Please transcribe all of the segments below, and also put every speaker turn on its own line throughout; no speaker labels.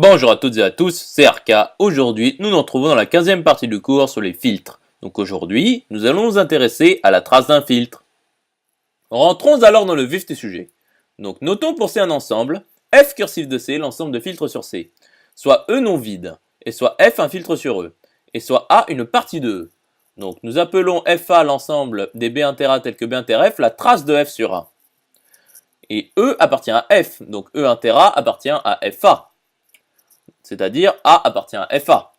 Bonjour à toutes et à tous, c'est RK. Aujourd'hui, nous nous retrouvons dans la 15e partie du cours sur les filtres. Donc aujourd'hui, nous allons nous intéresser à la trace d'un filtre. Rentrons alors dans le vif du sujet. Donc notons pour C un ensemble, F cursif de C l'ensemble de filtres sur C, soit E non vide, et soit F un filtre sur E, et soit A une partie de E. Donc nous appelons FA l'ensemble des B inter tel que B inter F la trace de F sur A. Et E appartient à F, donc E inter A appartient à FA. C'est-à-dire A appartient à FA.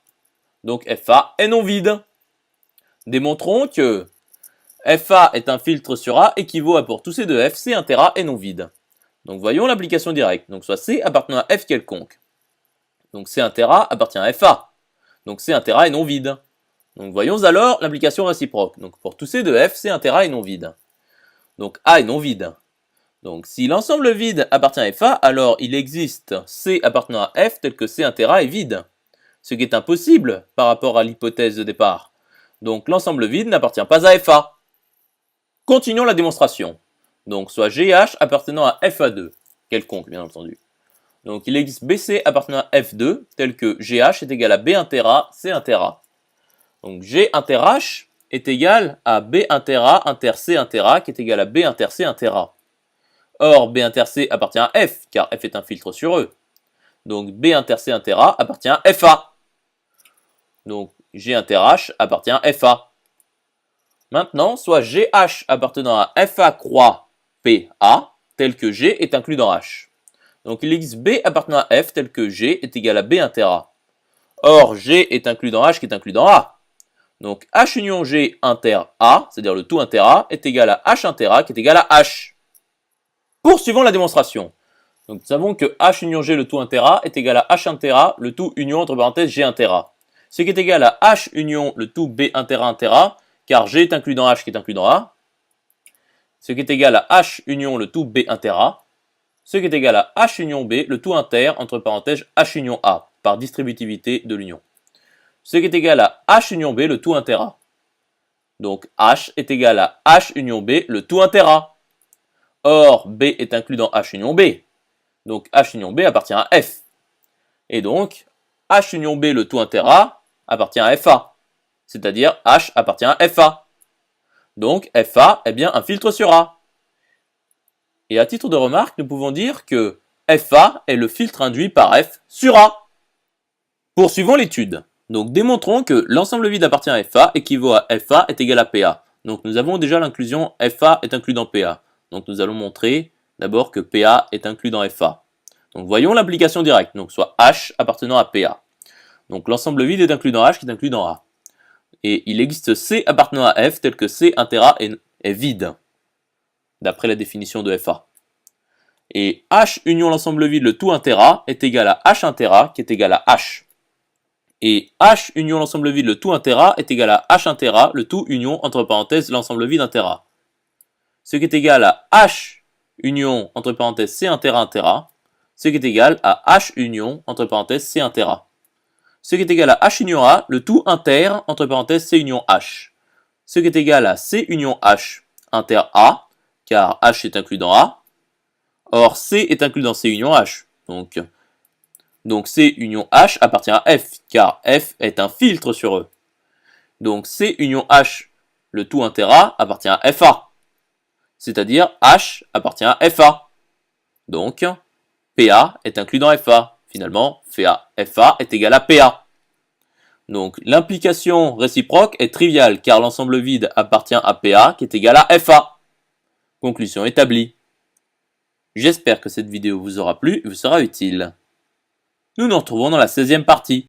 Donc FA est non vide. Démontrons que FA est un filtre sur A équivaut à pour tous C de F, C inter A est non vide. Donc voyons l'application directe. Donc soit C appartenant à F quelconque. Donc C inter A appartient à FA. Donc C inter A est non vide. Donc voyons alors l'application réciproque. Donc pour tous C de F, C inter A est non vide. Donc A est non vide. Donc si l'ensemble vide appartient à FA, alors il existe C appartenant à F tel que C inter A est vide. Ce qui est impossible par rapport à l'hypothèse de départ. Donc l'ensemble vide n'appartient pas à FA. Continuons la démonstration. Donc soit GH appartenant à FA2, quelconque bien entendu. Donc il existe BC appartenant à F2 tel que GH est égal à B inter A, C inter A. Donc G inter H est égal à B inter A inter C inter A qui est égal à B inter C inter A. Or, B inter C appartient à F, car F est un filtre sur E. Donc, B inter C inter A appartient à FA. Donc, G inter H appartient à FA. Maintenant, soit GH appartenant à FA croix PA, tel que G est inclus dans H. Donc, il existe B appartenant à F, tel que G est égal à B inter A. Or, G est inclus dans H qui est inclus dans A. Donc, H union G inter A, c'est-à-dire le tout inter A, est égal à H inter A qui est égal à H. Poursuivons la démonstration. Donc nous savons que H union G le tout inter A est égal à H inter A le tout union entre parenthèses G inter A. Ce qui est égal à H union le tout B inter A, car G est inclus dans H qui est inclus dans A. Ce qui est égal à H union le tout B inter A. Ce qui est égal à H union B le tout inter entre parenthèses H union A, par distributivité de l'union. Ce qui est égal à H union B le tout inter A. Donc H est égal à H union B le tout inter A. Or, B est inclus dans H union B. Donc, H union B appartient à F. Et donc, H union B le tout inter A appartient à FA. C'est-à-dire, H appartient à FA. Donc, FA est bien un filtre sur A. Et à titre de remarque, nous pouvons dire que FA est le filtre induit par F sur A. Poursuivons l'étude. Donc, démontrons que l'ensemble vide appartient à FA équivaut à FA est égal à PA. Donc, nous avons déjà l'inclusion FA est inclus dans PA. Donc nous allons montrer d'abord que PA est inclus dans FA. Donc voyons l'application directe, donc soit H appartenant à PA. Donc l'ensemble vide est inclus dans H qui est inclus dans A. Et il existe C appartenant à F tel que C inter A est vide, d'après la définition de FA. Et H union l'ensemble vide le tout inter A est égal à H inter A qui est égal à H. Et H union l'ensemble vide le tout inter A est égal à H inter A le tout union entre parenthèses l'ensemble vide inter A. Ce qui est égal à H union entre parenthèses C inter A, ce qui est égal à H union entre parenthèses C inter A. Ce qui est égal à H union A, le tout inter entre parenthèses C union H. Ce qui est égal à C union H inter A, car H est inclus dans A. Or C est inclus dans C union H. Donc C union H appartient à F, car F est un filtre sur E. Donc C union H, le tout inter A, appartient à FA. C'est-à-dire H appartient à FA. Donc, PA est inclus dans FA. Finalement, FA est égal à PA. Donc, l'implication réciproque est triviale car l'ensemble vide appartient à PA qui est égal à FA. Conclusion établie. J'espère que cette vidéo vous aura plu et vous sera utile. Nous nous retrouvons dans la 16e partie.